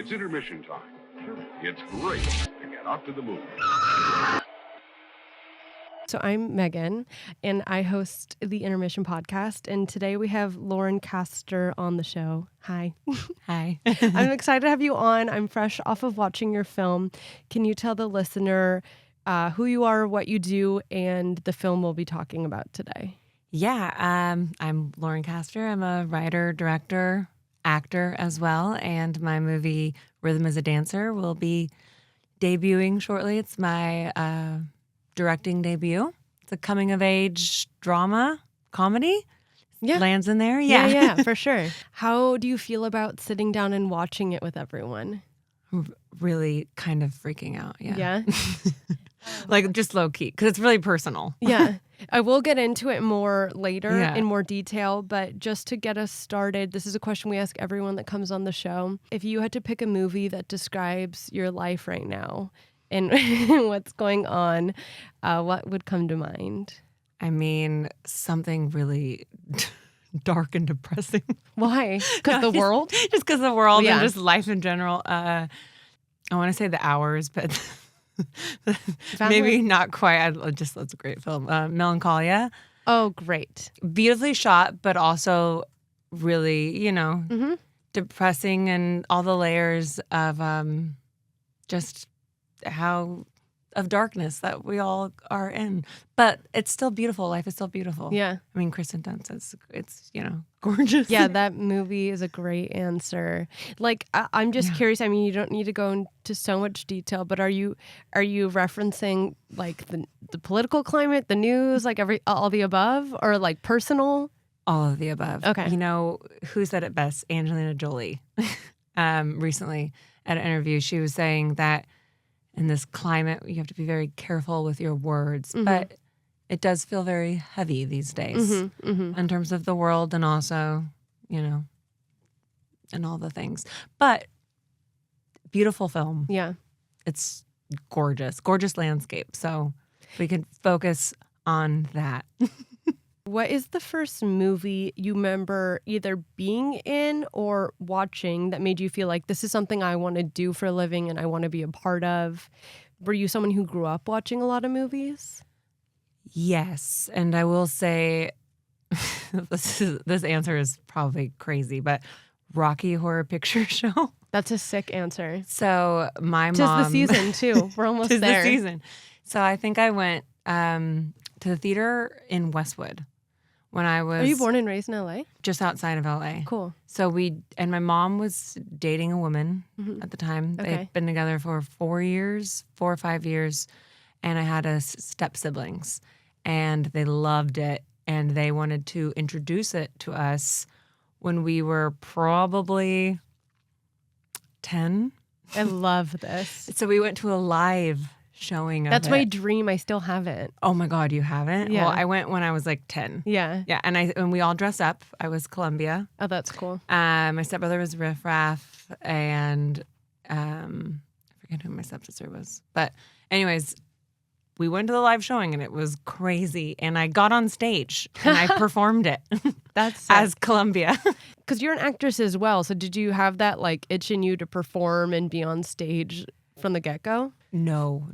It's intermission time. It's great to get out to the movies. So I'm Megan, and I host the Intermission podcast. And today we have Lauren Castor on the show. Hi. Hi. I'm excited to have you on. I'm fresh off of watching your film. Can you tell the listener who you are, what you do, and the film we'll be talking about today? Yeah, I'm Lauren Castor. I'm a writer, director, actor as well. And my movie, Rhythm is a Dancer, will be debuting shortly. It's my directing debut. It's a coming-of-age drama, comedy. Yeah. Lands in there. Yeah, for sure. How do you feel about sitting down and watching it with everyone? Really kind of freaking out. Yeah? Like just low key, because it's really personal. Yeah. I will get into it more later Yeah. in more detail, but just to get us started, this is a question we ask everyone that comes on the show. If you had to pick a movie that describes your life right now and what's going on, what would come to mind? I mean, something really dark and depressing. Why? Because the world? Just because the world Yeah. and just life in general. I want to say The Hours, but maybe not quite. That's a great film. Melancholia. Oh, great. Beautifully shot, but also really, Mm-hmm. depressing, and all the layers of just how of darkness that we all are in. But it's still beautiful. Life is still beautiful. Yeah. I mean, Kristen Dunst, it's gorgeous. Yeah, that movie is a great answer. Like, I'm just curious. I mean, you don't need to go into so much detail, but are you referencing like the political climate, the news, like all the above, or like personal? All of the above. Okay. Who said it best? Angelina Jolie. Recently at an interview, she was saying that in this climate, you have to be very careful with your words, but it does feel very heavy these days in terms of the world and also, and all the things. But beautiful film. Yeah. It's gorgeous, gorgeous landscape. So we can focus on that. What is the first movie you remember either being in or watching that made you feel like this is something I want to do for a living and I want to be a part of? Were you someone who grew up watching a lot of movies? Yes, and I will say this answer is probably crazy, but Rocky Horror Picture Show. That's a sick answer. So my mom. 'Tis the season too. We're almost 'Tis there. the season. So I think I went to the theater in Westwood when I was. Are you born and raised in LA? Just outside of LA? Cool. So my mom was dating a woman at the time. Okay. They'd been together for 4 or 5 years, and I had step siblings, and they loved it, and they wanted to introduce it to us when we were probably 10. I love this. So we went to a live showing of That's it. my dream. I still haven't. Oh my God, you haven't? Yeah. Well, I went when I was like 10. Yeah. Yeah, and we all dressed up. I was Columbia. Oh, that's cool. My stepbrother was Riff Raff, and I forget who my stepsister was. But anyways, we went to the live showing, and it was crazy. And I got on stage, and I performed it That's as Columbia. because you're an actress as well. So did you have that like itch in you to perform and be on stage from the get-go? No.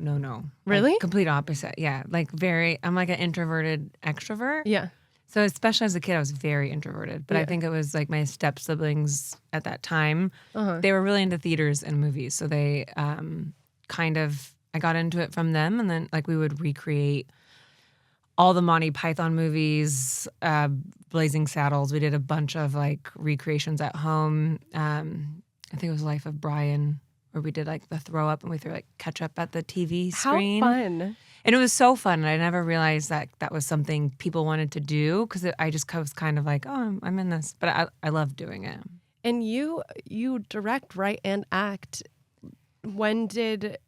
Really? Like, complete opposite. Yeah, I'm like an introverted extrovert. Yeah. So especially as a kid, I was very introverted. But Yeah. I think it was like my step siblings at that time. Uh-huh. They were really into theaters and movies. So they I got into it from them. And then like we would recreate all the Monty Python movies, Blazing Saddles. We did a bunch of like recreations at home. I think it was Life of Brian, where we did like the throw up and we threw like ketchup at the TV screen. How fun. And it was so fun. And I never realized that was something people wanted to do, because I just was kind of like, oh, I'm in this. But I love doing it. And you direct, write, and act. When did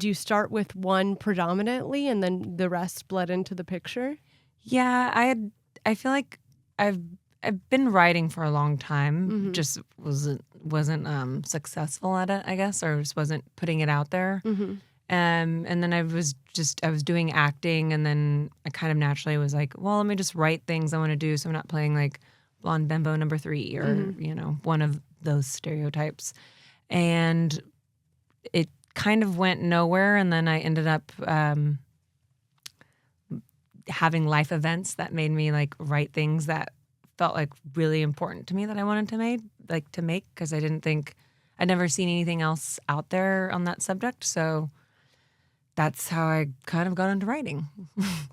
you start with one predominantly and then the rest bled into the picture? Yeah, I feel like I've been writing for a long time. Mm-hmm. Just wasn't successful at it, I guess, or just wasn't putting it out there. Mm-hmm. And then I was doing acting, and then I kind of naturally was like, well, let me just write things I want to do, so I'm not playing like blonde bimbo number 3 or Mm-hmm. one of those stereotypes. And it kind of went nowhere. And then I ended up having life events that made me like write things that felt like really important to me that I wanted to make because I didn't think I'd never seen anything else out there on that subject. So that's how I kind of got into writing.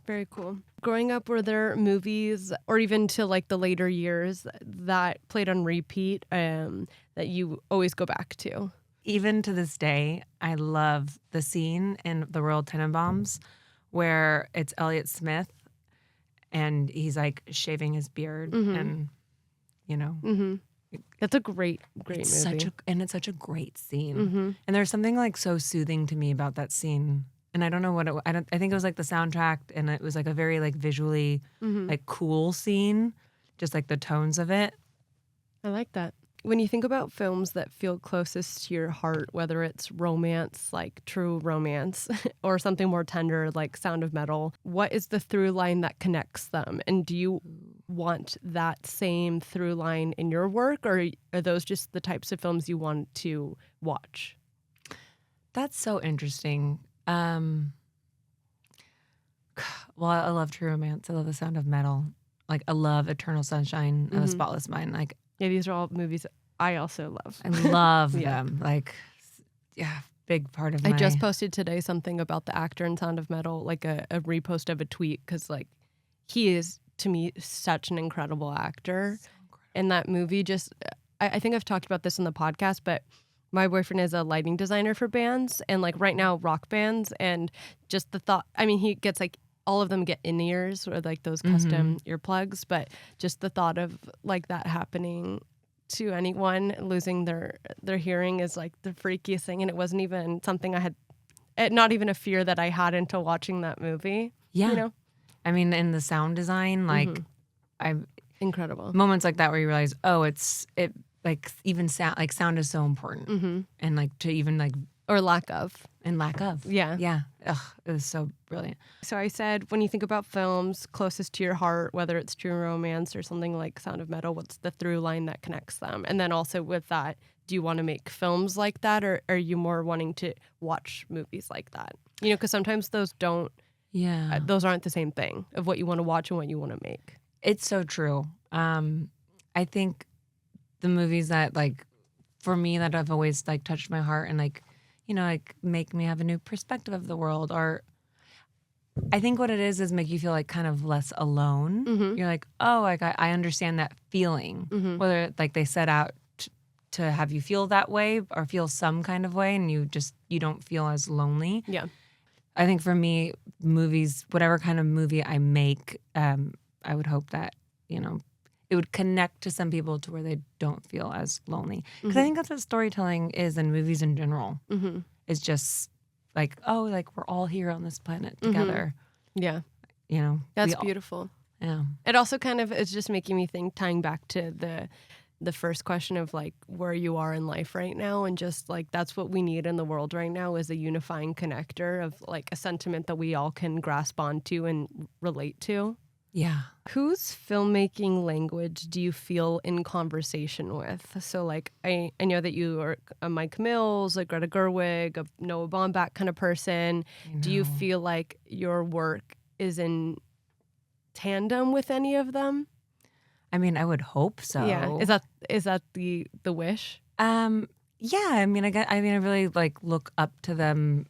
Very cool. Growing up, were there movies or even to like the later years that played on repeat that you always go back to? Even to this day, I love the scene in The Royal Tenenbaums where it's Elliot Smith and he's like shaving his beard and, you know. Mm-hmm. That's a great movie. It's such a great scene. And there's something like so soothing to me about that scene. And I don't know what I think it was like the soundtrack and it was like a very like visually like cool scene, just like the tones of it. I like that. When you think about films that feel closest to your heart, whether it's romance, like True Romance, or something more tender like Sound of Metal, what is the through line that connects them? And do you want that same through line in your work, or are those just the types of films you want to watch? That's so interesting. Well, I love True Romance. I love The Sound of Metal. Like, I love Eternal Sunshine of a Spotless Mind. Like, yeah, these are all movies I also love. I love them. Like, yeah, big part of I just posted today something about the actor in Sound of Metal, like a repost of a tweet, because like he is to me such an incredible actor. So incredible. And that movie just, I think I've talked about this in the podcast, but my boyfriend is a lighting designer for bands and like right now rock bands, and just the thought, I mean, he gets like all of them get in-ears or like those custom earplugs, but just the thought of like that happening to anyone losing their hearing is like the freakiest thing. And it wasn't even something I had, not even a fear that I had until watching that movie. Yeah. You know? I mean, in the sound design, like incredible moments like that where you realize, oh, it like even sound is so important, and like to even like or lack of. Yeah. Ugh, it was so brilliant. So I said, when you think about films closest to your heart, whether it's True Romance or something like Sound of Metal, what's the through line that connects them? And then also with that, do you want to make films like that, or are you more wanting to watch movies like that? You know, because sometimes those don't. Yeah, those aren't the same thing of what you want to watch and what you want to make. It's so true. I think the movies that like, for me, that have always like touched my heart and like, you know, like make me have a new perspective of the world, or I think what it is make you feel like kind of less alone. You're like, oh, like I understand that feeling, whether like they set out to have you feel that way or feel some kind of way, and you don't feel as lonely. Yeah. I think for me, movies, whatever kind of movie I make, I would hope that, you know, it would connect to some people to where they don't feel as lonely. Because I think that's what storytelling is in movies in general. It's just like, oh, like we're all here on this planet together. Yeah. You know? That's beautiful. Yeah. It also kind of is just making me think, tying back to the first question of like where you are in life right now, and just like that's what we need in the world right now is a unifying connector of like a sentiment that we all can grasp onto and relate to. Yeah. Whose filmmaking language do you feel in conversation with? So like I know that you are a Mike Mills, a Greta Gerwig, a Noah Baumbach kind of person. Do you feel like your work is in tandem with any of them? I mean, I would hope so. Yeah. Is that the wish? Yeah. I mean, I really like look up to them.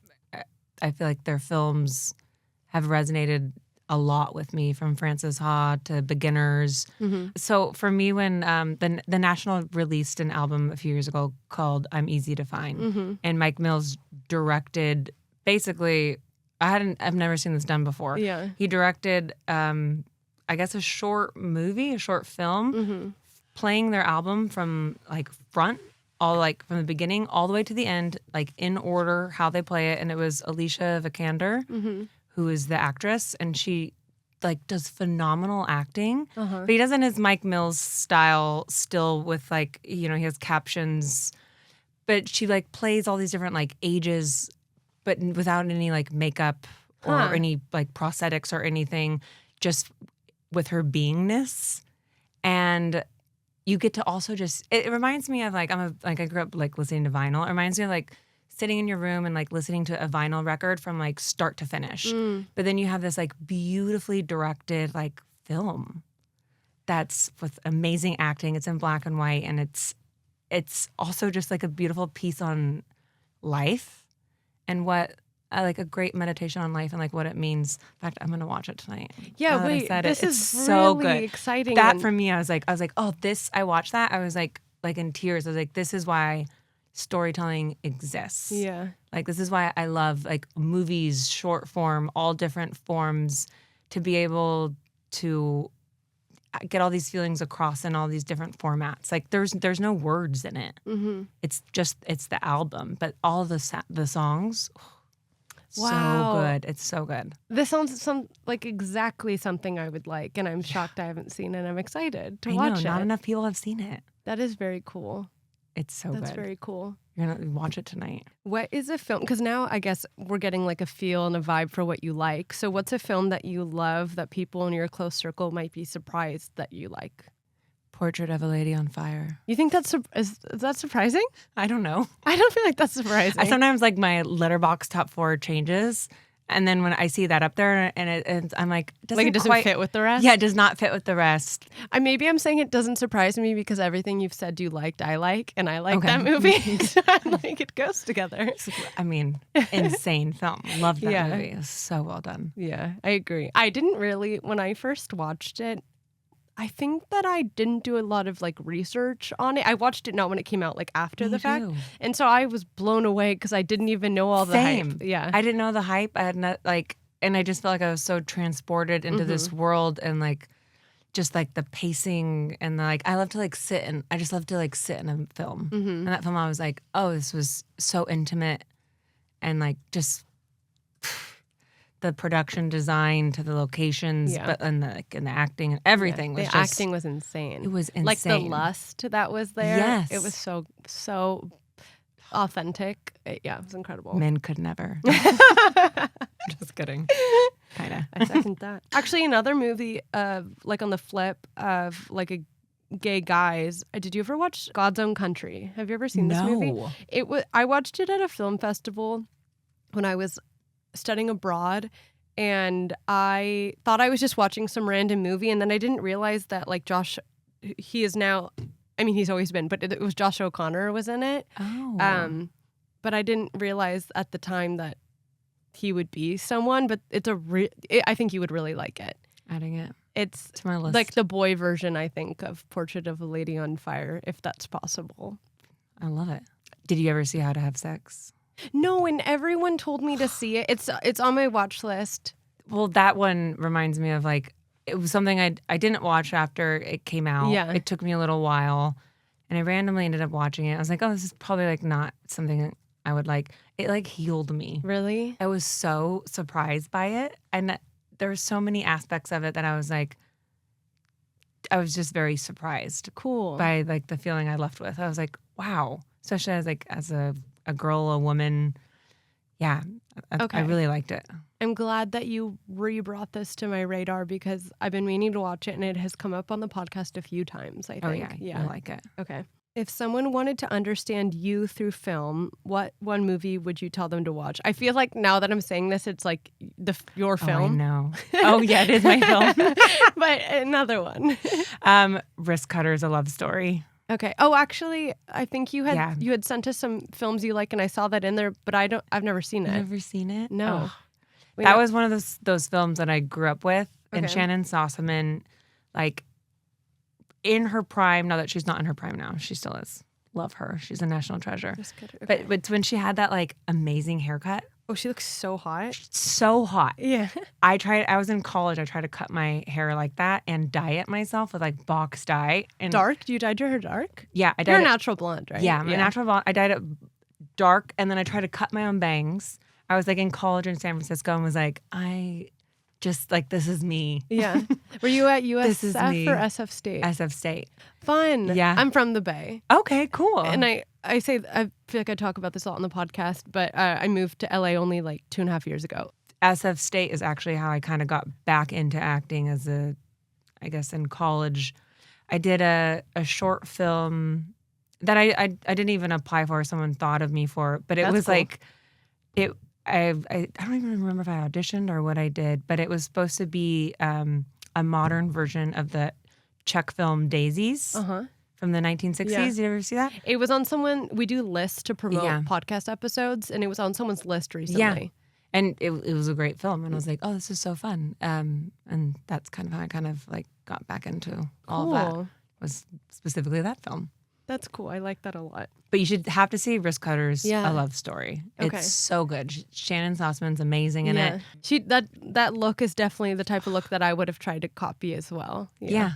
I feel like their films have resonated a lot with me, from Frances Ha to Beginners. So for me, when the National released an album a few years ago called I'm Easy to Find, and Mike Mills directed, basically, I've never seen this done before. Yeah. He directed, I guess, a short film, playing their album from like front, all like from the beginning all the way to the end, like in order how they play it. And it was Alicia Vikander, who is the actress, and she like does phenomenal acting. But he does it in his Mike Mills style, still with like, you know, he has captions, but she like plays all these different like ages, but without any like makeup or any like prosthetics or anything, just with her beingness. And you get to also just, it reminds me of like, I grew up like listening to vinyl. It reminds me of like sitting in your room and like listening to a vinyl record from like start to finish. But then you have this like beautifully directed like film that's with amazing acting. It's in black and white, and it's also just like a beautiful piece on life and what like a great meditation on life and like what it means. In fact, I'm gonna watch it tonight. Yeah, Now that I wait, said this it, is it's so really good. exciting. That and- for me, I was like, oh, this. I watched that. I was like in tears. I was like, this is why storytelling exists. Yeah. Like this is why I love like movies, short form, all different forms, to be able to get all these feelings across in all these different formats. Like there's no words in it. Mm-hmm. It's the album, but all the songs, Wow. so good. It's so good. This sounds like exactly something I would like, and I'm shocked I haven't seen it. I'm excited to I watch know not it. enough people have seen it. That is very cool. It's so That's good. very cool. You're gonna watch it tonight. What is a film? Because now I guess we're getting like a feel and a vibe for what you like. So what's a film that you love that people in your close circle might be surprised that you like? Portrait of a Lady on Fire. You think is that surprising? I don't know. I don't feel like that's surprising. I sometimes like my Letterboxd top 4 changes, and then when I see that up there, and I'm like, it doesn't quite fit with the rest? Yeah, it does not fit with the rest. Maybe I'm saying it doesn't surprise me because everything you've said you liked, I like, and I like Okay. that movie. So I'm like, it goes together. I mean, insane film. Love that Yeah. movie. It's so well done. Yeah, I agree. I didn't really, when I first watched it, I think that I didn't do a lot of like research on it. I watched it not when it came out, like after Me the fact. too. And so I was blown away because I didn't even know all the Same. hype. Yeah. I didn't know the hype. I had not like, and I just felt like I was so transported into this world, and like, just like the pacing, and like I love to like I just love to like sit in a film. And that film, I was like, oh, this was so intimate, and like just the production design to the locations, Yeah. but and the acting and everything was the just acting was insane. It was insane. Like the lust that was there. Yes. It was so authentic. It was incredible. Men could never. Just kidding. Kind of. I second that. Actually, another movie of like on the flip of like a gay guys. Did you ever watch God's Own Country? Have you ever seen this movie? No. I watched it at a film festival when I was studying abroad, and I thought I was just watching some random movie, and then I didn't realize that like Josh, he is now, I mean he's always been, but it was Josh O'Connor was in it. Oh. But I didn't realize at the time that he would be someone, but I think you would really like it. Adding it It's to my list. like the boy version, I think, of Portrait of a Lady on Fire, if that's possible. I love it. Did you ever see How to Have Sex? No, and everyone told me to see it. It's on my watch list. Well, that one reminds me of like, it was something I didn't watch after it came out. Yeah. It took me a little while, and I randomly ended up watching it. I was like, oh, this is probably like not something I would like. It like healed me. Really? I was so surprised by it, and there were so many aspects of it that I was like, I was just very surprised Cool. by like the feeling I left with. I was like, wow, especially as a girl, a woman. Yeah, I Okay. really liked it. I'm glad that you re-brought this to my radar because I've been meaning to watch it and it has come up on the podcast a few times, I think. Oh yeah, I like it. Okay. If someone wanted to understand you through film, what one movie would you tell them to watch? I feel like now that I'm saying this, it's like your Oh, I film. know. Oh yeah, it is my film. But another one. Risk Cutter's A Love Story. Okay. Oh, actually, I think you had Yeah. you had sent us some films you like, and I saw that in there, but I've never seen You've it. never seen it? No. Ugh. We That know- was one of those films that I grew up with. And Okay. Shannon Sossaman, like in her prime, now that she's not in her prime now, she still is. Love her. She's a national treasure. Just kidding. But Okay. it's when she had that like amazing haircut. Oh, she looks so hot. So hot. Yeah. I was in college. I tried to cut my hair like that and dye it myself with like box dye. And Dark? You dyed your hair dark? Yeah, I dyed You're a it. natural blonde, right? Yeah, I'm a natural blonde. I dyed it dark, and then I tried to cut my own bangs. I was like in college in San Francisco and was like, I just like, this is me. Yeah. Were you at This is USF me. or SF State? SF State. Fun. Yeah. I'm from the Bay. Okay, cool. And I feel like I talk about this a lot on the podcast, but I moved to LA only like 2.5 years ago. SF State is actually how I kind of got back into acting I guess in college. I did a short film that I didn't even apply for. Someone thought of me for, but it That's was cool. like it. I don't even remember if I auditioned or what I did, but it was supposed to be a modern version of the Czech film Daisies Uh-huh. from the 1960s. Yeah. Did you ever see that? It was on someone, we do lists to promote Yeah. podcast episodes, and it was on someone's list recently. Yeah. And it was a great film, and I was like, oh, this is so fun. And that's kind of how I kind of like got back into all of Cool. that, was specifically that film. That's cool. I like that a lot. But you should have to see Risk Cutters, Yeah. A Love Story. Okay. It's so good. Shannon Sossman's amazing in it. She that look is definitely the type of look that I would have tried to copy as well. Yeah.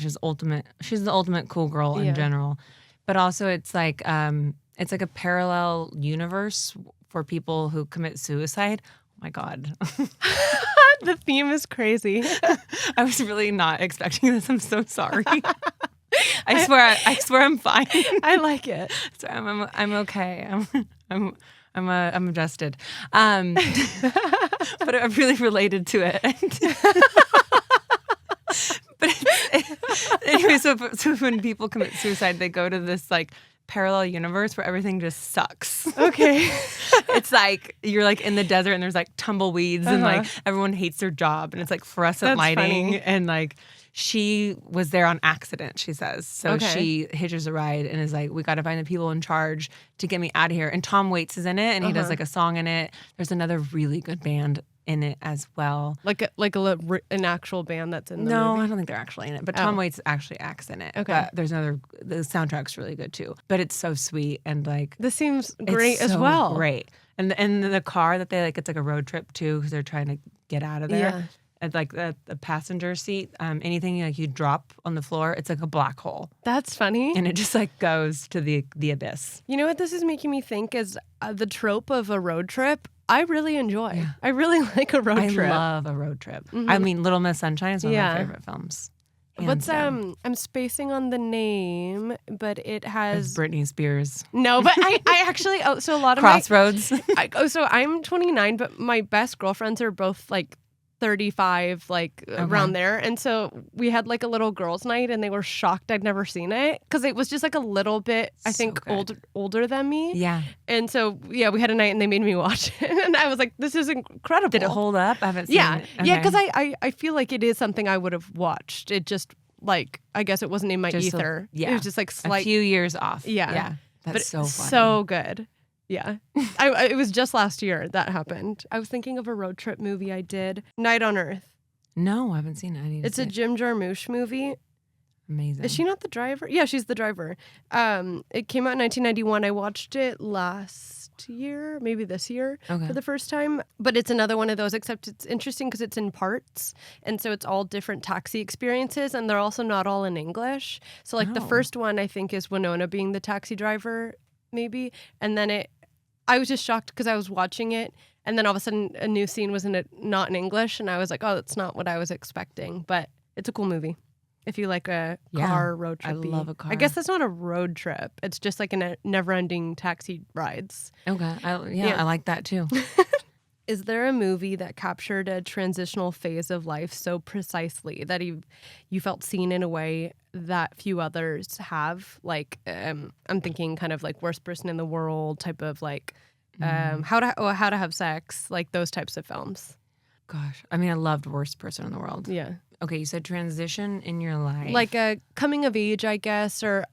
She's ultimate. She's the ultimate cool girl in Yeah. general. But also it's like a parallel universe for people who commit suicide. Oh my God. The theme is crazy. I was really not expecting this. I'm so sorry. I swear I'm fine. I like it. Sorry, I'm okay. I'm adjusted. But I really related to it. But anyway, so when people commit suicide, they go to this like parallel universe where everything just sucks. Okay. It's like you're like in the desert and there's like tumbleweeds and like everyone hates their job and it's like fluorescent That's lighting funny. and like she was there on accident, she says. So Okay. she hitches a ride and is like, we got to find the people in charge to get me out of here. And Tom Waits is in it and he does like a song in it. There's another really good band in it as well. Like an actual band that's in the No, movie. I don't think they're actually in it, but Oh. Tom Waits actually acts in it. Okay. But there's the soundtrack's really good too. But it's so sweet and like This seems great it's as so well. Great. And the car that they like, it's like a road trip too because they're trying to get out of there. Yeah. And like the passenger seat, anything like you drop on the floor, it's like a black hole, That's funny. and it just like goes to the abyss. You know what this is making me think is the trope of a road trip. I really enjoy. Yeah. I really like a road I trip. love a road trip. I mean, Little Miss Sunshine is one of Yeah. my favorite films. What's Hands down. I'm spacing on the name, but it It's has Britney Spears. no. But I actually so a lot of Crossroads. so I'm 29, but my best girlfriends are both like 35, like around there. And so we had like a little girls' night, and they were shocked I'd never seen it because it was just like a little bit, I So think, good. older than me. Yeah. And so yeah, we had a night, and they made me watch it, and I was like, this is incredible. Did it hold up? I haven't seen Yeah, it. yeah, Okay. because I feel like it is something I would have watched. It just like I guess it wasn't in my Just ether. yeah. It was just like a slight. few years off. Yeah. Yeah. That's but so funny. so good. Yeah, it was just last year that happened. I was thinking of a road trip movie I did, Night on Earth. No, I haven't seen it. I need to It's see a it. Jim Jarmusch movie. Amazing. Is she not the driver? Yeah, she's the driver. It came out in 1991. I watched it last year, maybe this year Okay. for the first time. But it's another one of those, except it's interesting because it's in parts. And so it's all different taxi experiences, and they're also not all in English. So like the Oh. first one, I think, is Winona being the taxi driver, maybe. And then I was just shocked because I was watching it, and then all of a sudden a new scene was not in English, and I was like, oh, that's not what I was expecting. But it's a cool movie. If you like a Yeah, car road I trip. love a car. I guess that's not a road trip. It's just like a never-ending taxi rides. Okay. Yeah. I like that too. Is there a movie that captured a transitional phase of life so precisely that you felt seen in a way that few others have? Like, I'm thinking kind of like Worst Person in the World type of like How to Have Sex, like those types of films. Gosh. I mean, I loved Worst Person in the World. Yeah. Okay, you said transition in your life. Like a coming of age, I guess, or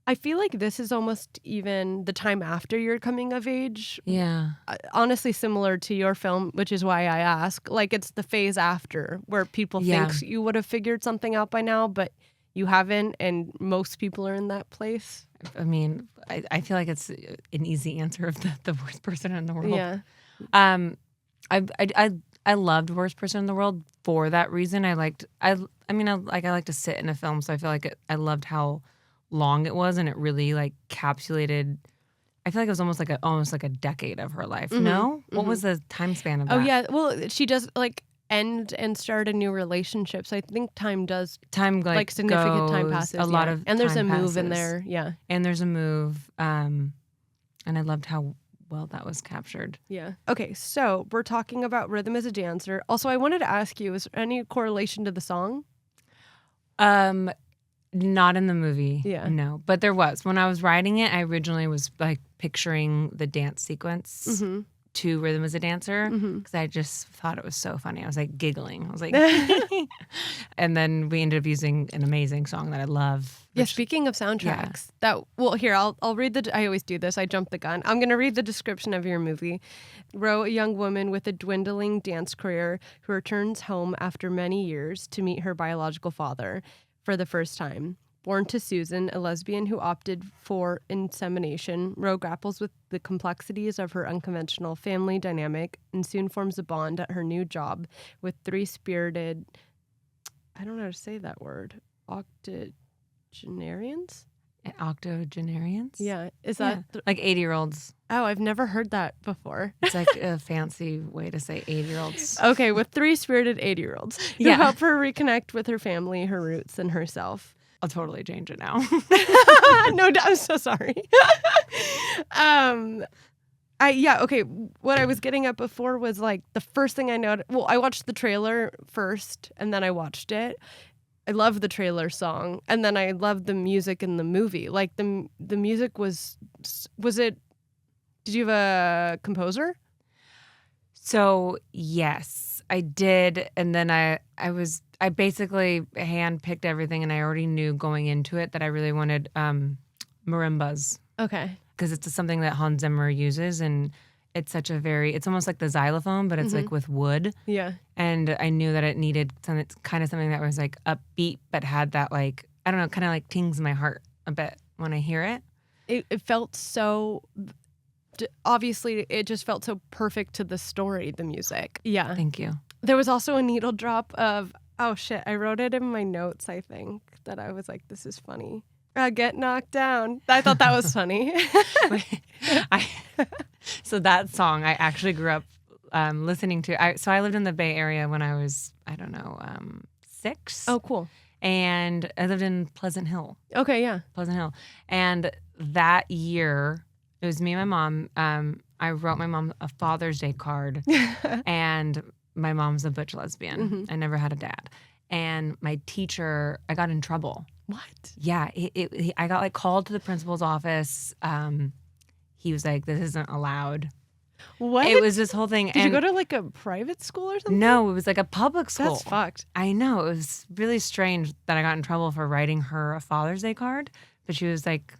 I feel like this is almost even the time after your coming of age. Yeah. Honestly, similar to your film, which is why I ask. Like, it's the phase after where people Yeah. think you would have figured something out by now, but you haven't, and most people are in that place. I mean, I feel like it's an easy answer of the worst person in the world. Yeah. I loved Worst Person in the World for that reason. I like to sit in a film, so I feel like I loved how long it was, and it really like capsulated. I feel like it was almost like a decade of her life. No, what was the time span of that? Oh, yeah. Well, she does like end and start a new relationship. So I think time does time like significant time goes, passes. A lot yeah. of and there's a time move in passes. there. Yeah. And there's a move, and I loved how well that was captured. Yeah. Okay, so we're talking about Rhythm as a Dancer. Also, I wanted to ask you, is there any correlation to the song? Not in the movie. Yeah. No. But there was. When I was writing it, I originally was like picturing the dance sequence Mm-hmm. to Rhythm as a Dancer Mm-hmm. because I just thought it was so funny. I was like giggling. I was like, and then we ended up using an amazing song that I love. Yeah, which- speaking of soundtracks, here I'll read I always do this. I jump the gun. I'm going to read the description of your movie. Ro, a young woman with a dwindling dance career who returns home after many years to meet her biological father for the first time. Born to Susan, a lesbian who opted for insemination, Ro grapples with the complexities of her unconventional family dynamic and soon forms a bond at her new job with three spirited, I don't know how to say that word, octogenarians? Octogenarians? Yeah. Is Yeah. that? Like 80-year-olds. Oh, I've never heard that before. It's like a fancy way to say 80-year-olds. Okay, with three spirited 80-year-olds who Yeah. help her reconnect with her family, her roots, and herself. I'll totally change it now. No, I'm so sorry. Okay. What I was getting at before was like the first thing I noticed. Well, I watched the trailer first, and then I watched it. I love the trailer song, and then I loved the music in the movie. Like the music was it? Did you have a composer? So yes, I did, and then I basically handpicked everything, and I already knew going into it that I really wanted marimbas Okay. because it's something that Hans Zimmer uses, and it's it's almost like the xylophone, but it's like with wood, Yeah. and I knew that it needed something that was like upbeat, but had that like I don't know, kind of like tings my heart a bit when I hear it. It felt so. Obviously, it just felt so perfect to the story, the music. Yeah. Thank you. There was also a needle drop of, oh shit, I wrote it in my notes, I think, that I was like, this is funny. Get knocked down. I thought that was funny. So that song I actually grew up listening to. So I lived in the Bay Area when I was, I don't know, 6. Oh, cool. And I lived in Pleasant Hill. Okay, Pleasant Hill. And that year, it was me and my mom. I wrote my mom a Father's Day card. yeah. And my mom's a butch lesbian. Mhm. I never had a dad. And my teacher, I got in trouble. What? Yeah, I got like called to the principal's office. He was like, "This isn't allowed." What? It was this whole thing. Did you go to like a private school or something? No, it was like a public school. That's fucked. I know. It was really strange that I got in trouble for writing her a Father's Day card, but she was like,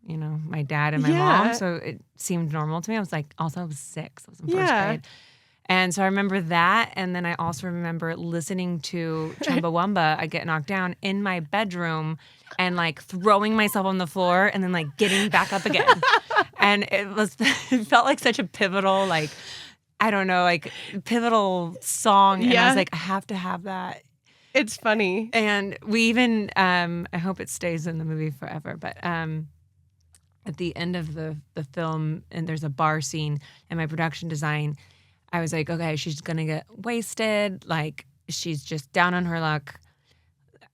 you know, my dad and my Yeah. mom, so it seemed normal to me. I was like, also I was 6. I was in first Yeah. grade. And so I remember that, and then I also remember listening to Chumbawamba, I Get Knocked Down, in my bedroom and like throwing myself on the floor and then like getting back up again. And it felt like such a pivotal, like, I don't know, like pivotal song. And I Yeah. was like, I have to have that. It's funny. And we even, I hope it stays in the movie forever, but at the end of the film, and there's a bar scene, and my production design, I was like, okay, she's gonna get wasted. Like, she's just down on her luck.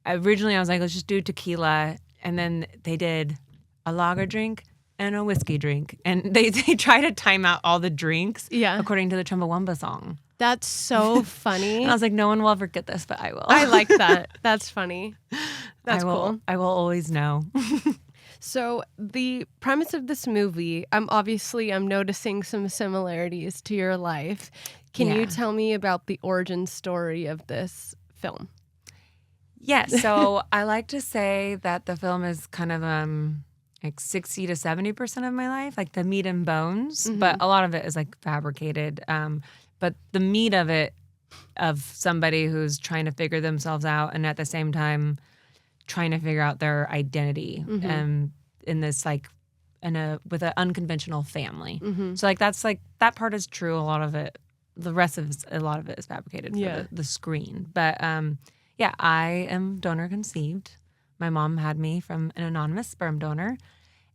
Originally, I was like, let's just do tequila. And then they did a lager drink and a whiskey drink. And they try to time out all the drinks Yeah. according to the Chumbawamba song. That's so funny. And I was like, no one will ever get this, but I will. I like that. That's funny. That's I will, cool. I will always know. So the premise of this movie, I'm noticing some similarities to your life. Can Yeah. you tell me about the origin story of this film? Yes. So I like to say that the film is kind of like 60 to 70% of my life, like the meat and bones, but a lot of it is like fabricated. But the meat of it, of somebody who's trying to figure themselves out and at the same time trying to figure out their identity in this like with an unconventional family. So like that's like that part is true. A lot of it, the rest of a lot of it is fabricated for the screen. But yeah, I am donor conceived. My mom had me from an anonymous sperm donor,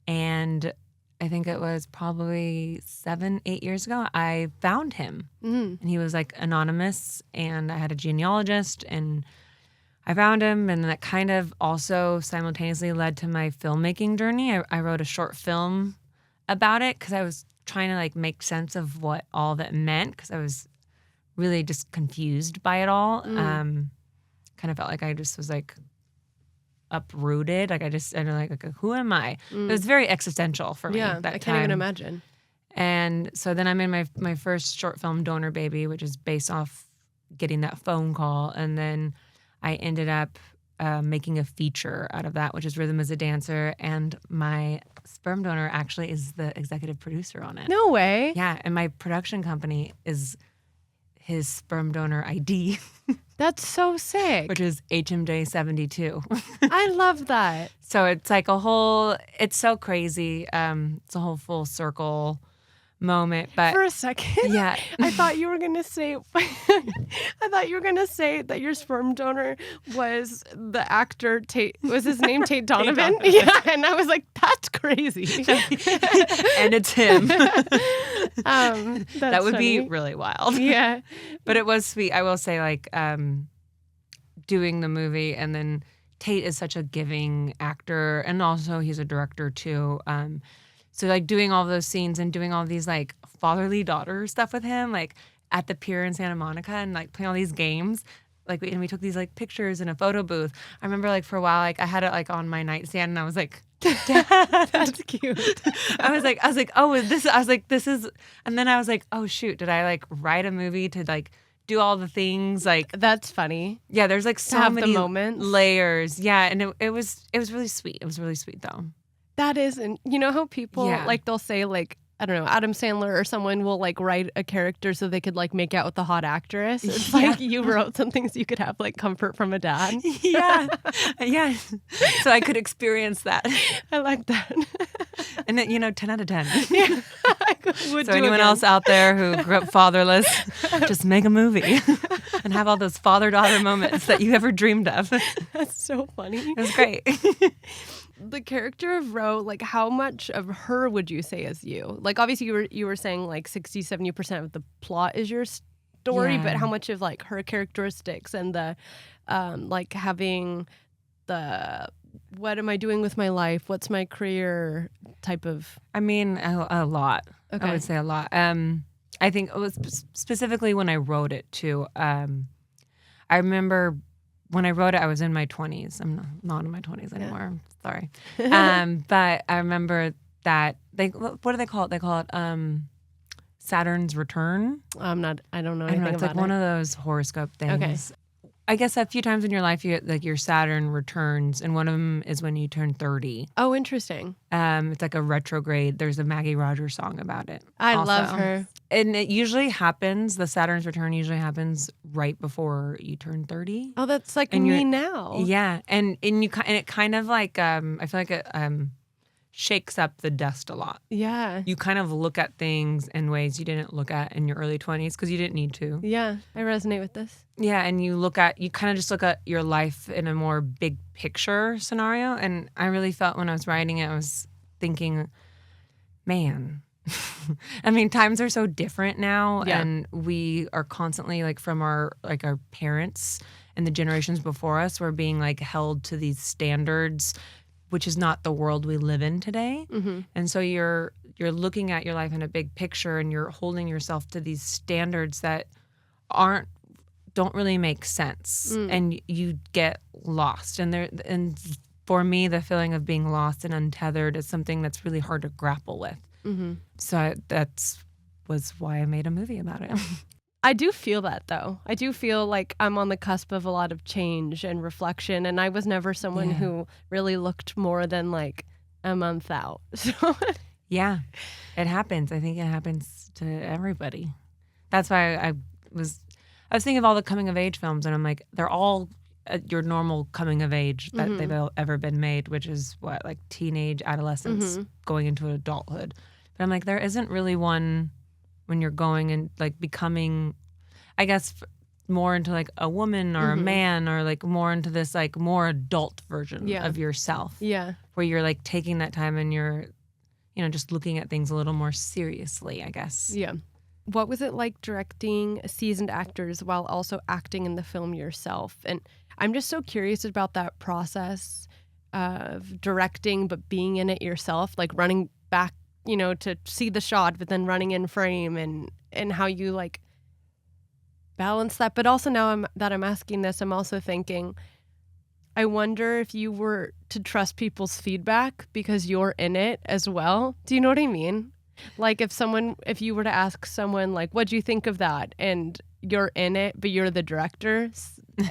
and I think it was probably 7-8 years ago, I found him. And he was like anonymous, and I had a genealogist, and I found him, and that kind of also simultaneously led to my filmmaking journey. I wrote a short film about it because I was trying to like make sense of what all of it meant because I was really just confused by it all. Kind of felt like I just was like uprooted. Like I'm like, okay, who am I? It was very existential for me. Yeah, that I can't even time. imagine. And so then I made my first short film, Donor Baby, which is based off getting that phone call. And then I ended up making a feature out of that, which is Rhythm as a Dancer. And my sperm donor actually is the executive producer on it. No way. Yeah. And my production company is his sperm donor ID, That's so sick. which is HMJ72. I love that. So it's like it's so crazy. It's a whole full circle moment. But For a second, yeah. I thought you were gonna say, that your sperm donor was the actor Tate. Was his name Tate Donovan? Donovan. Yeah, and I was like, that's crazy. And it's him. That would be really wild. Yeah. But it was sweet. I will say, like, doing the movie, and then Tate is such a giving actor, and also he's a director too. So like doing all those scenes and doing all these like fatherly daughter stuff with him, like at the pier in Santa Monica, and like playing all these games. Like and we took these like pictures in a photo booth. I remember like for a while, like I had it like on my nightstand, and I was like, Dad. That's cute. I was like, oh, this is, and then I was like, oh shoot, did I like write a movie to like do all the things like That's funny. yeah, there's like so have the many moments. layers. Yeah, and it was really sweet. It was really sweet though. That is, and you know how people Yeah. like they'll say like I don't know, Adam Sandler or someone will like write a character so they could like make out with the hot actress. It's like you wrote something so you could have like comfort from a dad. Yeah, yeah. So I could experience that, I like that. and then 10 out of 10. Yeah. Would So do anyone again. else out there who grew up fatherless, just make a movie and have all those father-daughter moments that you ever dreamed of. It That's so funny. was great. The character of Ro, like how much of her would you say is you? Like obviously you were saying like 60-70% of the plot is your story, Yeah. but how much of like her characteristics and the like having the what am I doing with my life? What's my career type of I mean, a lot. Okay. I would say a lot. I think it was specifically when I wrote it too. I remember when I wrote it, I was in my 20s. I'm not in my 20s anymore. Sorry. But I remember that what do they call it? They call it Saturn's return. I don't know I don't know. anything It's about like one it. of those horoscope things. Okay. I guess a few times in your life, your Saturn returns, and one of them is when you turn 30. Oh, interesting. It's like a retrograde. There's a Maggie Rogers song about it. I also. love her. And it usually happens, the Saturn's return usually happens right before you turn 30. Oh, that's like And me you're- now. Yeah. And it kind of like, I feel like it shakes up the dust a lot. Yeah. You kind of look at things in ways you didn't look at in your early 20s because you didn't need to. Yeah. I resonate with this. Yeah, and you kind of just look at your life in a more big picture scenario. And I really felt when I was writing it, I was thinking, man, I mean, times are so different now, Yeah. and we are constantly like from our parents and the generations before us, we're being like held to these standards, which is not the world we live in today. Mm-hmm. And so you're looking at your life in a big picture, and you're holding yourself to these standards that don't really make sense, and you get lost. And for me, the feeling of being lost and untethered is something that's really hard to grapple with. Mm-hmm. So was why I made a movie about it. I do feel that though. I do feel like I'm on the cusp of a lot of change and reflection, and I was never someone Yeah. who really looked more than like a month out. So Yeah, it happens. I think it happens to everybody. That's why I was thinking of all the coming of age films, and I'm like, they're all your normal coming of age that Mhm. they've ever been made, which is what, like teenage, adolescence, Mhm. going into adulthood. But I'm like, there isn't really one when you're going and like becoming, I guess, more into like a woman or a Mhm. man, or like more into this like more adult version Yeah. of yourself, yeah. where you're like taking that time and you're, just looking at things a little more seriously, I guess. Yeah. What was it like directing seasoned actors while also acting in the film yourself? And I'm just so curious about that process of directing but being in it yourself, like running back, to see the shot but then running in frame, and how you like balance that. But also now I'm asking this, I'm also thinking, I wonder if you were to trust people's feedback because you're in it as well. Do you know what I mean? Like if you were to ask someone like, what do you think of that? And you're in it, but you're the director.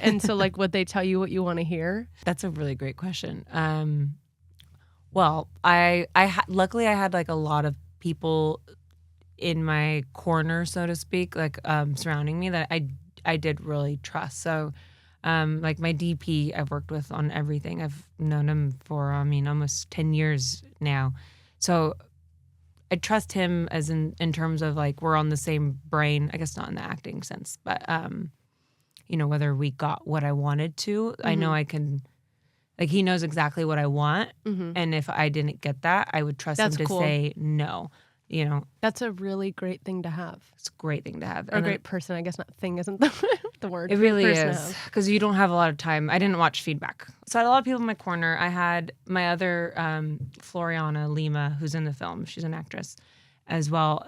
And so like, would they tell you what you want to hear? That's a really great question. Well, luckily I had like a lot of people in my corner, so to speak, like surrounding me that I did really trust. So like my DP I've worked with on everything. I've known him for, almost 10 years now. So I trust him as in terms of like we're on the same brain, I guess not in the acting sense, but whether we got what I wanted to, I know I can, like he knows exactly what I want. And if I didn't get that, I would trust him to say no. That's a really great thing to have. It's a great thing to have. Or a great person. I guess not thing isn't the word. It really is, because you don't have a lot of time. I didn't watch feedback. So I had a lot of people in my corner. I had my other Floriana Lima, who's in the film. She's an actress as well,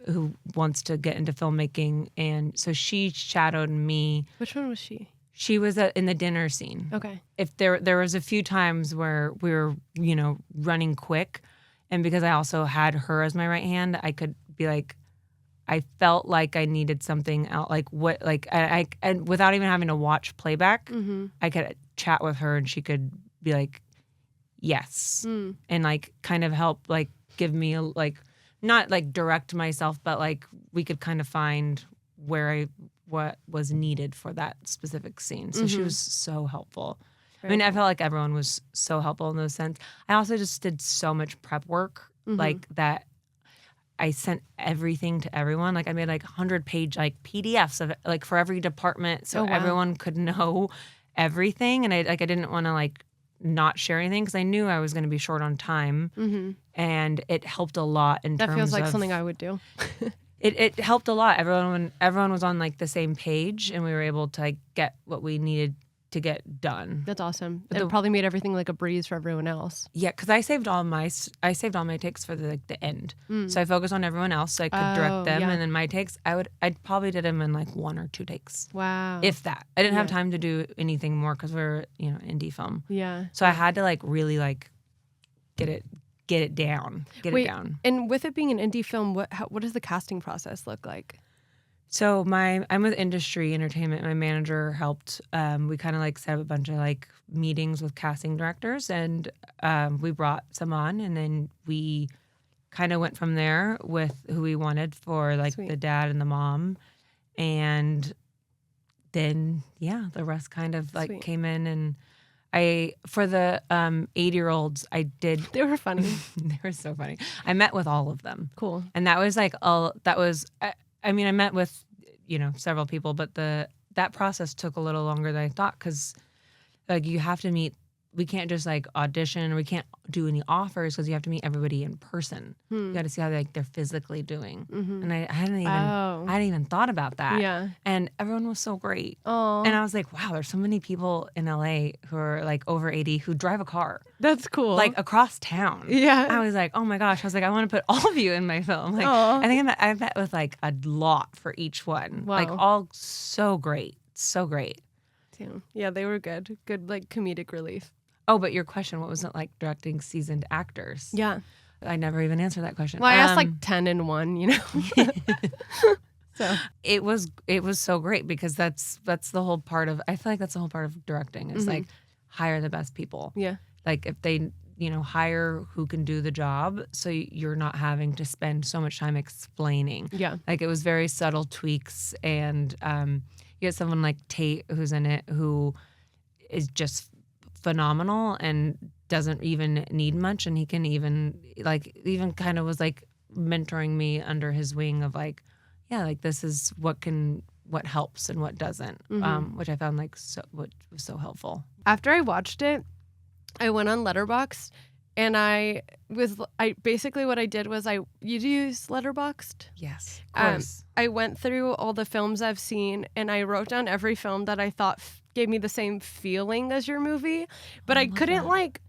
who wants to get into filmmaking. And so she shadowed me. Which one was she? She was in the dinner scene. Okay. If there was a few times where we were, running quick. And because I also had her as my right hand, I could be like, I felt like I needed something out, like what, like I and without even having to watch playback, I could chat with her and she could be like, yes, and like kind of help, like give me like not like direct myself, but like we could kind of find what was needed for that specific scene. So she was so helpful. I felt like everyone was so helpful in those sense. I also just did so much prep work, like that. I sent everything to everyone. Like I made like 100-page like PDFs of it, like for every department, so everyone could know everything. And I didn't want to like not share anything because I knew I was going to be short on time, and it helped a lot in terms of. That feels like something I would do. It helped a lot. Everyone was on like the same page, and we were able to like get what we needed to get done. That's awesome. It probably made everything like a breeze for everyone else. Yeah, because I saved all my takes for the end. So I focused on everyone else, so I could direct them, and then my takes, I probably did them in like 1 or 2 takes. Wow. If that. I didn't have time to do anything more because we're indie film. Yeah. So I had to like really like get it down. Get it down. And with it being an indie film, what does the casting process look like? So I'm with Industry Entertainment. My manager helped. We kind of like set up a bunch of like meetings with casting directors, and we brought some on, and then we kind of went from there with who we wanted for like the dad and the mom, and then the rest kind of like came in. And for the 8-year-olds, I did. They were funny. They were so funny. I met with all of them. Cool. And that was like I met with, several people, but that process took a little longer than I thought because, like, you have to meet. We can't just like audition. We can't do any offers because you have to meet everybody in person. You got to see how they're physically doing. And I hadn't even thought about that. Yeah. And everyone was so great. Oh. And I was like, wow, there's so many people in LA who are like over 80 who drive a car. That's cool. Like across town. Yeah. I was like, oh my gosh. I was like, I want to put all of you in my film. Like, I think I met with like a lot for each one. Wow. Like all so great. So great. Yeah, they were good. Good like comedic relief. Oh, but your question, what was it like directing seasoned actors? Yeah. I never even answered that question. Well, I asked like 10 in one, So it was so great because that's the whole part of, I feel like that's the whole part of directing is like hire the best people. Yeah. Like if they, hire who can do the job so you're not having to spend so much time explaining. Yeah. Like it was very subtle tweaks, and you had someone like Tate who's in it who is just phenomenal and doesn't even need much, and he can even kind of was like mentoring me under his wing of like, this is what helps and what doesn't, which I found like what was so helpful. After I watched it, I went on Letterboxd, and I basically what I did was you use Letterboxd? Yes, of course. I went through all the films I've seen, and I wrote down every film that I thought gave me the same feeling as your movie, but I couldn't like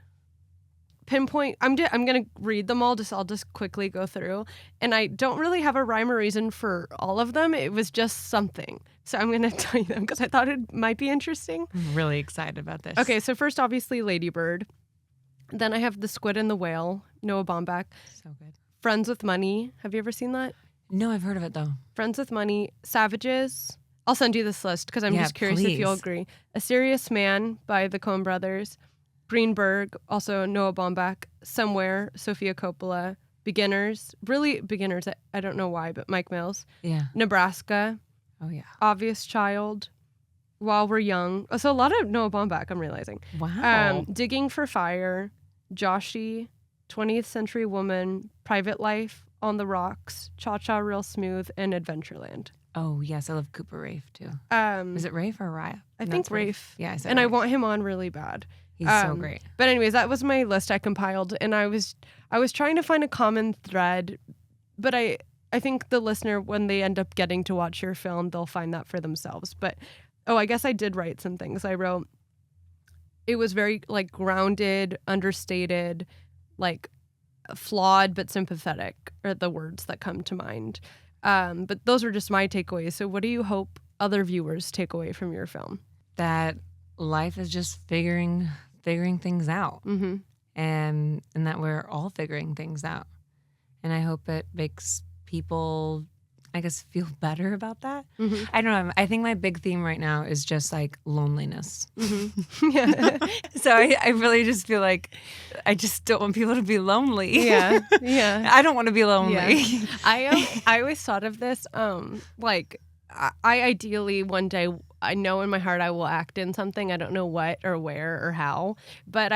pinpoint. I'm gonna read them all. I'll just quickly go through, and I don't really have a rhyme or reason for all of them. It was just something. So I'm gonna tell you them because I thought it might be interesting. I'm really excited about this. Okay, so first, obviously, Lady Bird. Then I have The Squid and the Whale, Noah Baumbach. So good. Friends with Money. Have you ever seen that? No, I've heard of it though. Friends with Money, Savages. I'll send you this list because I'm just curious if you'll please. agree. A Serious Man by the Coen Brothers. Greenberg, also Noah Baumbach. Somewhere, Sofia Coppola. Beginners. Really, Beginners. I don't know why, but Mike Mills. Yeah. Nebraska. Oh yeah. Obvious Child. While We're Young. So a lot of Noah Baumbach, I'm realizing. Wow. Digging for Fire. Joshi. 20th Century Woman. Private Life. On the Rocks. Cha Cha Real Smooth. And Adventureland. Oh yes, I love Cooper Rafe too. Is it Rafe or Raya? I No, think it's Rafe. Yeah, I said And I Rafe. want him on really bad. He's so great. But anyways, that was my list I compiled, and I was trying to find a common thread, but I think the listener, when they end up getting to watch your film, they'll find that for themselves. But I guess I did write some things. I wrote it was very like grounded, understated, like flawed but sympathetic are the words that come to mind. But those are just my takeaways. So what do you hope other viewers take away from your film? That life is just figuring things out, Mm-hmm. and that we're all figuring things out. And I hope it makes people, I guess, feel better about that. Mm-hmm. I don't know. I think my big theme right now is just like loneliness. Mm-hmm. Yeah. So I really just feel like I just don't want people to be lonely. Yeah. Yeah. I don't want to be lonely. Yeah. I always thought of this like I ideally one day, I know in my heart I will act in something. I don't know what or where or how, but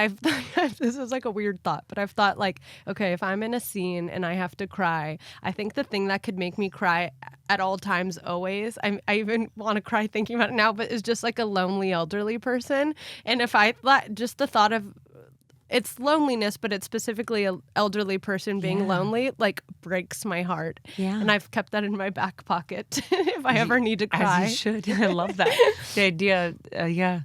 this is like a weird thought, but I've thought like, okay, if I'm in a scene and I have to cry, I think the thing that could make me cry at all times always, I even want to cry thinking about it now, but it's just like a lonely elderly person. And if I thought just the thought of it's loneliness, but it's specifically an elderly person being Yeah. lonely, like breaks my heart. Yeah. And I've kept that in my back pocket if I ever need to cry. As you should. I love that. The idea, yeah.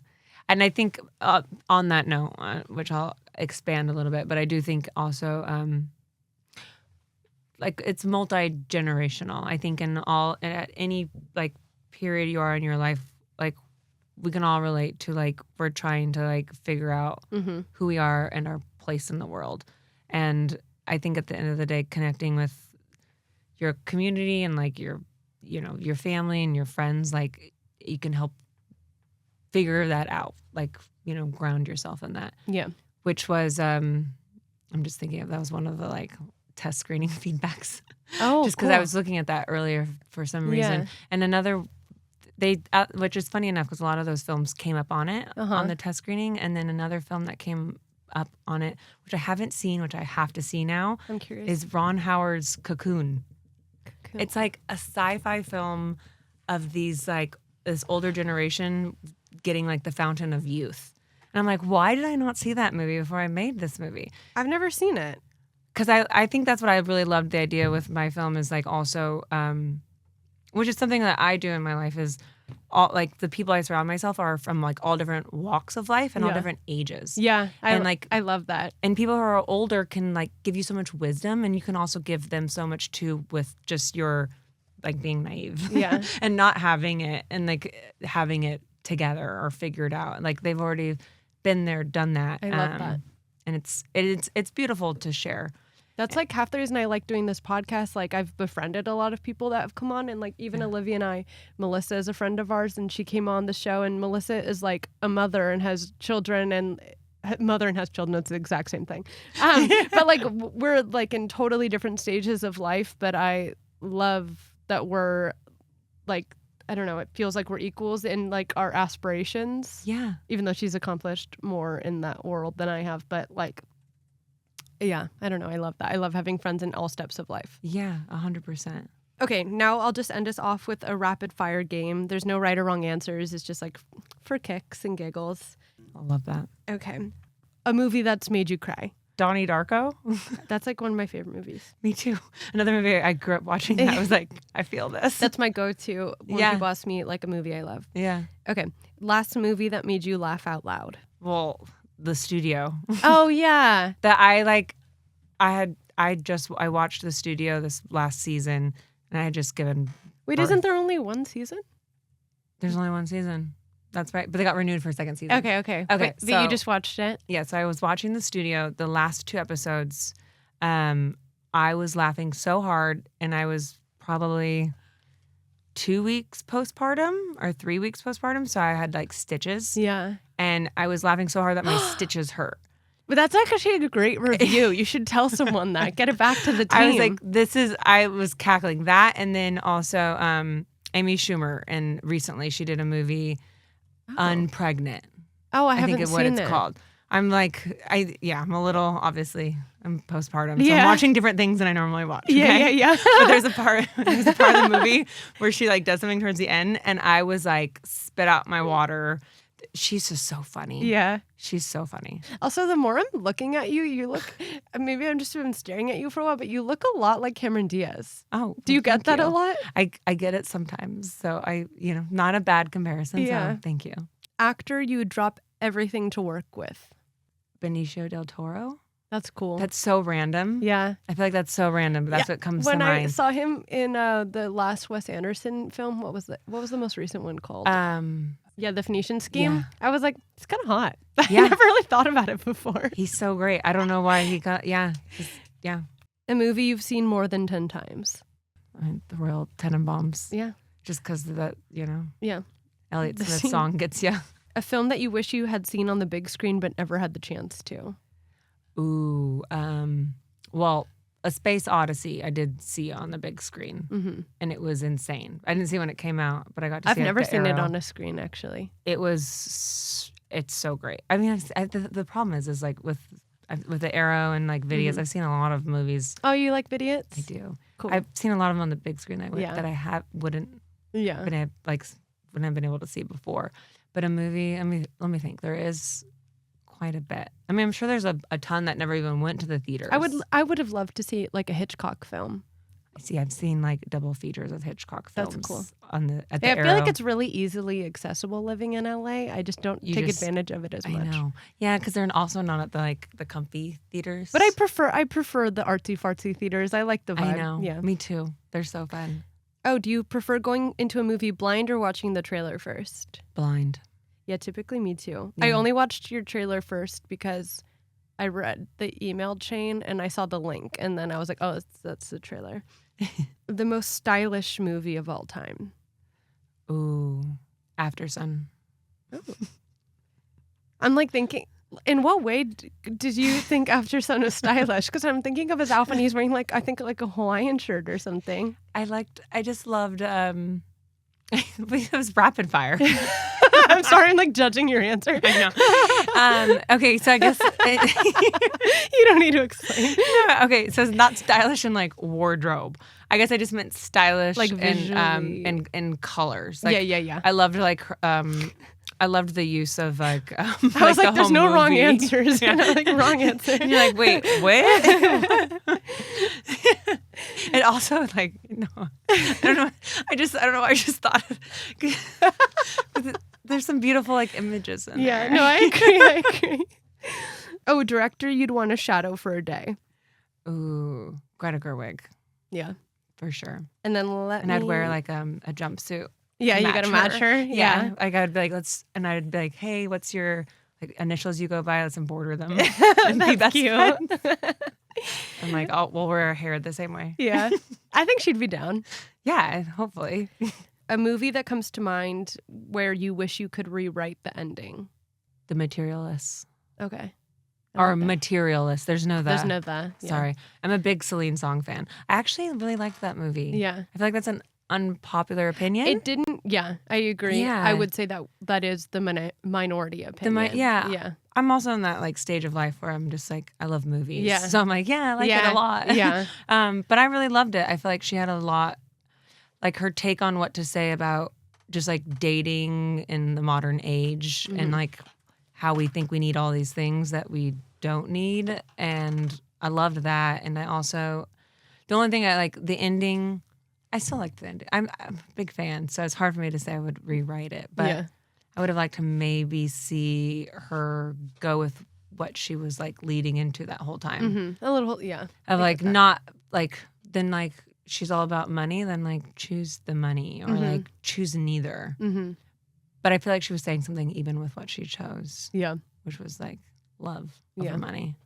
And I think on that note, which I'll expand a little bit, but I do think also like it's multi-generational. I think at any like period you are in your life, like we can all relate to like we're trying to like figure out Mm-hmm. who we are and our place in the world. And I think at the end of the day, connecting with your community and like your family and your friends, like you can help figure that out, like, ground yourself in that, Yeah. which was, I'm just thinking of, that was one of the like test screening feedbacks. Oh, Just because I was looking at that earlier for some reason. Yeah. And another, which is funny enough because a lot of those films came up on it, Uh-huh. on the test screening. And then another film that came up on it, which I haven't seen, which I have to see now, I'm curious. is Ron Howard's Cocoon. Cool. It's like a sci-fi film of these like this older generation getting like the fountain of youth. And I'm like, why did I not see that movie before I made this movie? I've never seen it. Because I think that's what I really loved the idea with my film is like also, which is something that I do in my life is all like the people I surround myself are from like all different walks of life and all Yeah. different ages. Yeah. And, like- I love that. And people who are older can like give you so much wisdom, and you can also give them so much too with just your like being naive. Yeah. And not having it and like having it together or figured out. Like they've already been there, done that. I love that. And it's beautiful to share. That's like half the reason I like doing this podcast. Like I've befriended a lot of people that have come on, and like even Olivia and I, Melissa is a friend of ours, and she came on the show, and Melissa is like a mother and has children, and mother and has children. It's the exact same thing. But like we're like in totally different stages of life, but I love that we're like, I don't know, it feels like we're equals in like our aspirations, Yeah. even though she's accomplished more in that world than I have. But like, yeah, I don't know. I love that. I love having friends in all steps of life. Yeah, 100%. Okay, now I'll just end us off with a rapid fire game. There's no right or wrong answers. It's just like for kicks and giggles. I love that. Okay. A movie that's made you cry. Donnie Darko? That's like one of my favorite movies. Me too. Another movie I grew up watching that I was like, I feel this. That's my go-to when Yeah. people ask me like a movie I love. yeah. Okay. Last movie that made you laugh out loud. Well, the studio. Oh yeah. That I watched the studio this last season, and I had just given. Wait, birth. isn't there only one season? There's only one season. That's right, but they got renewed for a second season. Okay. Okay, But so- you just watched it? Yeah, so I was watching the studio, the last 2 episodes. I was laughing so hard, and I was probably 2 weeks postpartum or 3 weeks postpartum, so I had like stitches, Yeah. and I was laughing so hard that my stitches hurt. But that's actually a great review. You should tell someone that. Get it back to the team. I was like, I was cackling that, and then also Amy Schumer, and recently she did a movie, Unpregnant. Oh, I I haven't think seen what it's it. called. I'm like, I'm a little, obviously, I'm postpartum, so Yeah. I'm watching different things than I normally watch. Yeah, okay? yeah. But there's a part of the movie where she like does something towards the end, and I was like, spit out my water. She's just so funny. Yeah. She's so funny. Also, the more I'm looking at you, you look, maybe I'm just been staring at you for a while, but you look a lot like Cameron Diaz. Oh, Do you well, get that thank a lot? I get it sometimes. So not a bad comparison. Yeah. So thank you. Actor you would drop everything to work with. Benicio del Toro. That's cool. That's so random. yeah. I feel like that's so random, but that's what comes When to I mind. saw him in the last Wes Anderson film, what was the most recent one called? Yeah, The Phoenician Scheme. yeah. I was like, it's kind of hot. I Yeah. never really thought about it before. He's so great. I don't know why he got. Yeah. A movie you've seen more than 10 times. The Royal Tenenbaums. Yeah. Just because of that, Yeah. Elliott The Smith scene. song gets you. A film that you wish you had seen on the big screen but never had the chance to. Ooh. Well, A Space Odyssey I did see on the big screen, Mm-hmm. and it was insane. I didn't see it when it came out, but I got to I've see it. at never the seen it Arrow. on a screen, actually. It's so great. I mean, the problem is like with the Arrow and like videos, Mhm. I've seen a lot of movies. Oh, you like Vidiots? I do. Cool. I've seen a lot of them on the big screen Yeah. that I wouldn't yeah. wouldn't have been able to see before. But a movie, I mean, let me think. There is quite a bit. I mean, I'm sure there's a ton that never even went to the theaters. I would have loved to see like a Hitchcock film. See, I've seen like double features of Hitchcock films. That's cool. At the Yeah, I feel Arrow. like it's really easily accessible living in LA. I just don't You take just- advantage of it as I much. know. Yeah, because they're also not at the comfy theaters. But I prefer the artsy fartsy theaters. I like the vibe. I know. Yeah. Me too. They're so fun. Oh, do you prefer going into a movie blind or watching the trailer first? Blind. Yeah, typically me too. I Yeah. only watched your trailer first because I read the email chain and I saw the link, and then I was like, oh, that's the trailer. The most stylish movie of all time. Ooh. After Sun. I'm like thinking, in what way did you think After Sun was stylish? Because I'm thinking of his outfit, and he's wearing like, I think like a Hawaiian shirt or something. I just loved it was rapid fire. I'm sorry, I'm like judging your answer. I know. Okay, so I guess You don't need to explain. okay, so it's not stylish in like wardrobe. I guess I just meant stylish Like and visually. in colors. Like, Yeah. I loved I loved the use of like I was like, the there's home no wrong movie. answers. Yeah. Like, wrong answer. And you're like, wait, what? And also like, no, I don't know. I don't know. I just thought of, there's some beautiful like images in Yeah, there. no, I agree. Oh, director you'd want to shadow for a day. Ooh, Greta Gerwig Yeah. for sure. And then And I'd wear like a jumpsuit. Yeah, you gotta match her. Yeah. Like I'd be like, and I'd be like, hey, what's your like initials you go by? Let's embroider them. And be That's best cute. friends. I'm like, oh, we'll wear our hair the same way. Yeah. I think she'd be down. Yeah, hopefully. A movie that comes to mind where you wish you could rewrite the ending. The Materialists. Okay. Or Materialist. There's no the. There's no the. Yeah. Sorry. I'm a big Celine Song fan. I actually really liked that movie. Yeah. I feel like that's an unpopular opinion. It didn't. Yeah, I agree. Yeah. I would say that is the minority opinion. yeah. Yeah. I'm also in that like stage of life where I'm just like, I love movies. Yeah. So I'm like, yeah, I like it a lot. Yeah. But I really loved it. I feel like she had a lot, like her take on what to say about just like dating in the modern age and like how we think we need all these things that we don't need. And I loved that. And I also, the only thing I like, the ending, I still like the ending. I'm a big fan. So it's hard for me to say I would rewrite it. But Yeah. I would have liked to maybe see her go with what she was like leading into that whole time. A little, yeah. Of like not like then like she's all about money, then like choose the money or like choose neither. But I feel like she was saying something even with what she chose. Yeah. Which was like love over money.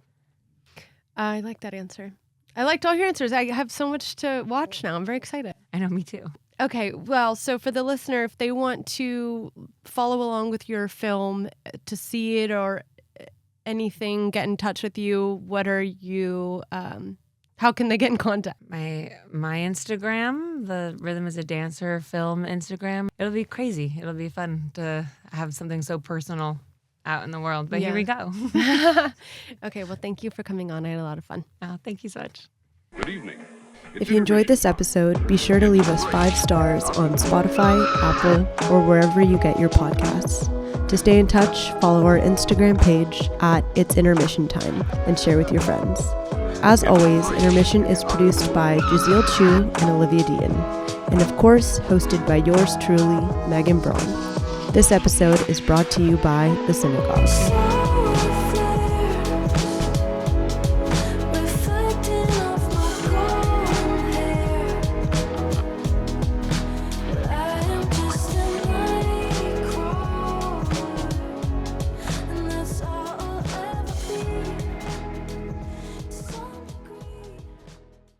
I like that answer. I liked all your answers. I have so much to watch now. I'm very excited. I know, me too. Okay, well, so for the listener, if they want to follow along with your film, to see it or anything, get in touch with you, what are you, how can they get in contact? My Instagram, the Rhythm is a Dancer film Instagram, it'll be crazy. It'll be fun to have something so personal out in the world. But here we go. Okay, well, thank you for coming on. I had a lot of fun. Oh, thank you so much. Good evening. If you enjoyed this episode, be sure to leave us 5 stars on Spotify, Apple, or wherever you get your podcasts. To stay in touch, follow our Instagram page at It's Intermission Time and share with your friends. As always, Intermission is produced by Jazeel Chu and Olivia Dean, and of course, hosted by yours truly, Megan Braun. This episode is brought to you by The Synagogue.